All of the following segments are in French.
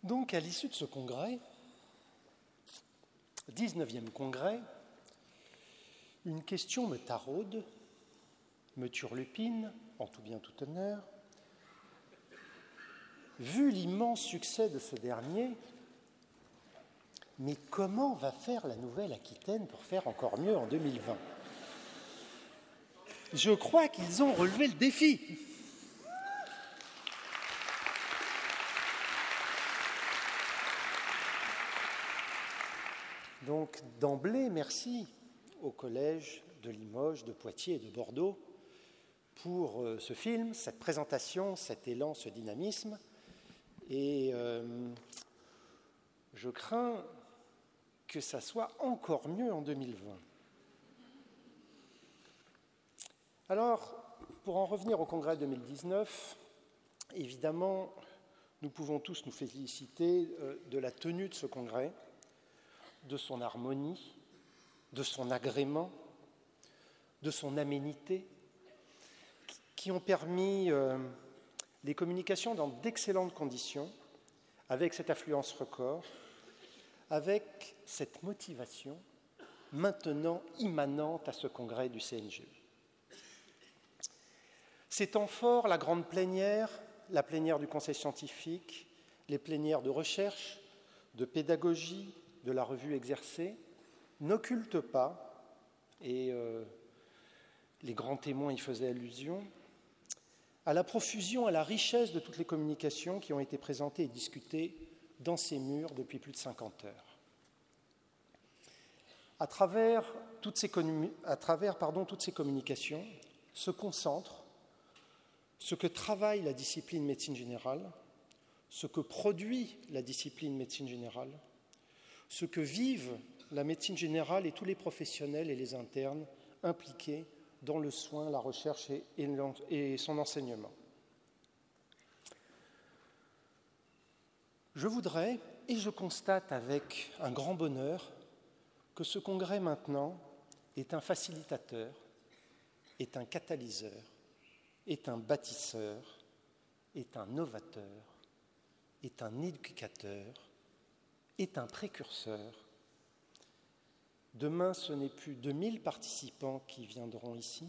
Donc, à l'issue de ce congrès, 19e congrès, une question me taraude, me turlupine, en tout bien tout honneur. Vu l'immense succès de ce dernier, mais comment va faire la Nouvelle-Aquitaine pour faire encore mieux en 2020 ? Je crois qu'ils ont relevé le défi. Donc, d'emblée, merci au Collège de Limoges, de Poitiers et de Bordeaux pour ce film, cette présentation, cet élan, ce dynamisme. Et je crains que ça soit encore mieux en 2020. Alors, pour en revenir au congrès 2019, évidemment, nous pouvons tous nous féliciter de la tenue de ce congrès, de son harmonie, de son agrément, de son aménité, qui ont permis des communications dans d'excellentes conditions, avec cette affluence record, avec cette motivation maintenant immanente à ce congrès du CNGE. Ces temps forts, la grande plénière, la plénière du conseil scientifique, les plénières de recherche, de pédagogie, de la revue exercée, n'occultent pas, et les grands témoins y faisaient allusion, à la profusion, à la richesse de toutes les communications qui ont été présentées et discutées dans ces murs depuis plus de 50 heures. À travers toutes ces communications se concentre ce que travaille la discipline médecine générale, ce que produit la discipline médecine générale, ce que vivent la médecine générale et tous les professionnels et les internes impliqués dans le soin, la recherche et son enseignement. Je voudrais, et je constate avec un grand bonheur, que ce congrès maintenant est un facilitateur, est un catalyseur, est un bâtisseur, est un novateur, est un éducateur, est un précurseur. Demain, ce n'est plus 2000 participants qui viendront ici,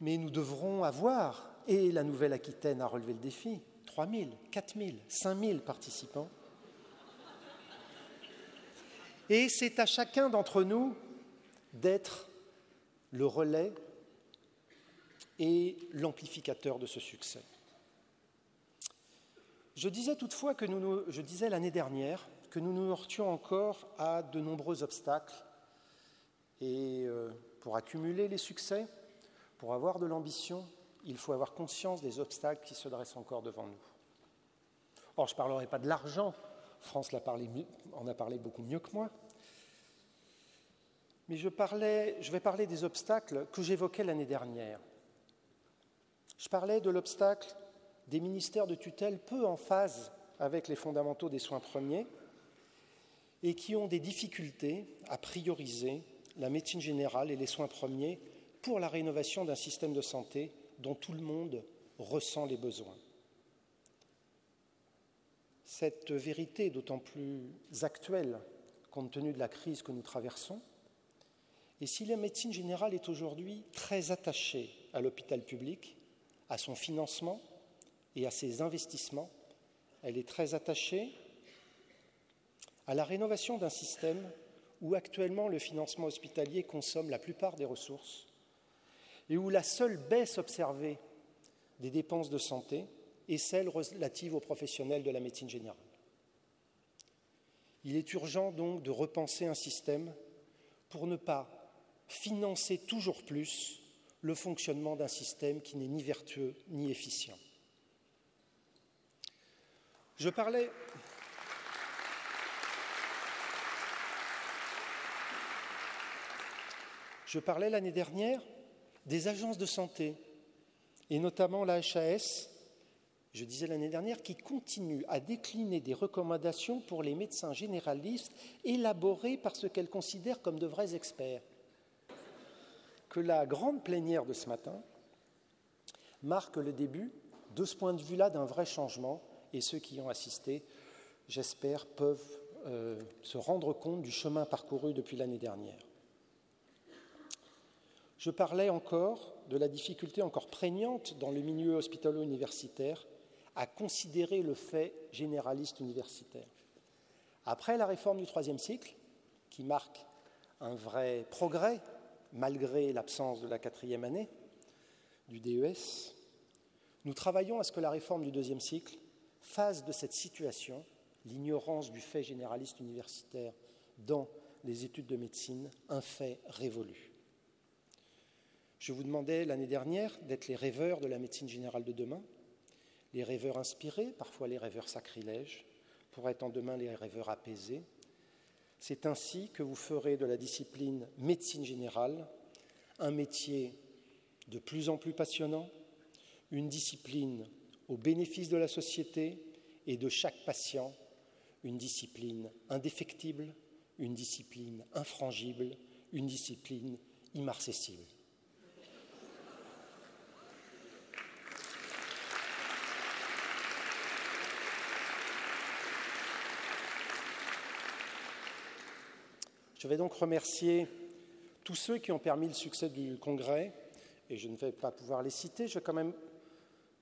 mais nous devrons avoir, et la Nouvelle-Aquitaine a relevé le défi, 3000, 4000, 5000 participants. Et c'est à chacun d'entre nous d'être le relais et l'amplificateur de ce succès. Je disais toutefois je disais l'année dernière que nous nous heurtions encore à de nombreux obstacles et pour accumuler les succès, pour avoir de l'ambition, il faut avoir conscience des obstacles qui se dressent encore devant nous. Or, je ne parlerai pas de l'argent, France en a parlé beaucoup mieux que moi, mais je vais parler des obstacles que j'évoquais l'année dernière. Je parlais de l'obstacle des ministères de tutelle peu en phase avec les fondamentaux des soins premiers et qui ont des difficultés à prioriser la médecine générale et les soins premiers pour la rénovation d'un système de santé dont tout le monde ressent les besoins. Cette vérité est d'autant plus actuelle compte tenu de la crise que nous traversons. Et si la médecine générale est aujourd'hui très attachée à l'hôpital public, à son financement et à ses investissements, elle est très attachée à la rénovation d'un système où actuellement le financement hospitalier consomme la plupart des ressources et où la seule baisse observée des dépenses de santé est celle relative aux professionnels de la médecine générale. Il est urgent donc de repenser un système pour ne pas financer toujours plus le fonctionnement d'un système qui n'est ni vertueux ni efficient. Je parlais l'année dernière des agences de santé, et notamment la HAS, je disais l'année dernière, qui continue à décliner des recommandations pour les médecins généralistes élaborées par ce qu'elle considère comme de vrais experts. Que la grande plénière de ce matin marque le début, de ce point de vue-là, d'un vrai changement et ceux qui y ont assisté, j'espère, peuvent se rendre compte du chemin parcouru depuis l'année dernière. Je parlais encore de la difficulté encore prégnante dans le milieu hospitalo-universitaire à considérer le fait généraliste universitaire. Après la réforme du troisième cycle, qui marque un vrai progrès, malgré l'absence de la quatrième année du DES, nous travaillons à ce que la réforme du deuxième cycle fasse de cette situation, l'ignorance du fait généraliste universitaire dans les études de médecine, un fait révolu. Je vous demandais l'année dernière d'être les rêveurs de la médecine générale de demain, les rêveurs inspirés, parfois les rêveurs sacrilèges, pour être en demain les rêveurs apaisés. C'est ainsi que vous ferez de la discipline médecine générale un métier de plus en plus passionnant, une discipline au bénéfice de la société et de chaque patient, une discipline indéfectible, une discipline infrangible, une discipline immarcessible. Je vais donc remercier tous ceux qui ont permis le succès du congrès, et je ne vais pas pouvoir les citer. Je vais quand même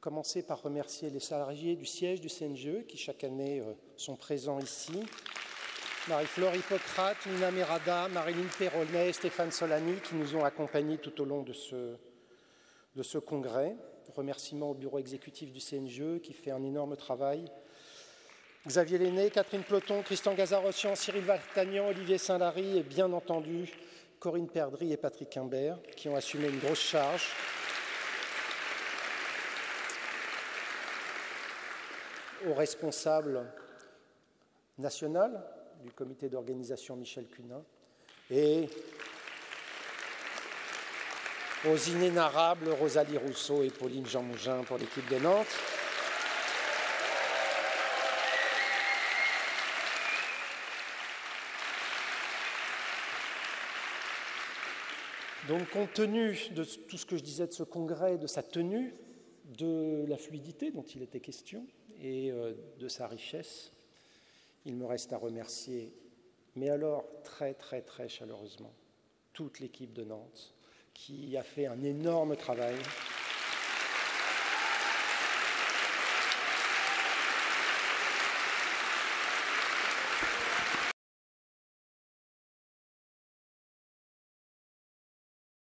commencer par remercier les salariés du siège du CNGE qui chaque année sont présents ici. Marie-Flore Hippocrate, Nina Merada, Marilyn Perronnet, Stéphane Solani qui nous ont accompagnés tout au long de ce congrès. Remerciements au bureau exécutif du CNGE qui fait un énorme travail. Xavier Lenné, Catherine Ploton, Christian Gazarossian, Cyril Vartagnan, Olivier Saint-Lary et bien entendu Corinne Perdry et Patrick Imbert qui ont assumé une grosse charge. Aux responsables national du comité d'organisation Michel Cunin et aux inénarrables Rosalie Rousseau et Pauline Jean-Mougin pour l'équipe de Nantes. Donc, compte tenu de tout ce que je disais de ce congrès, de sa tenue, de la fluidité dont il était question et de sa richesse, il me reste à remercier, mais alors très, très, très chaleureusement, toute l'équipe de Nantes qui a fait un énorme travail.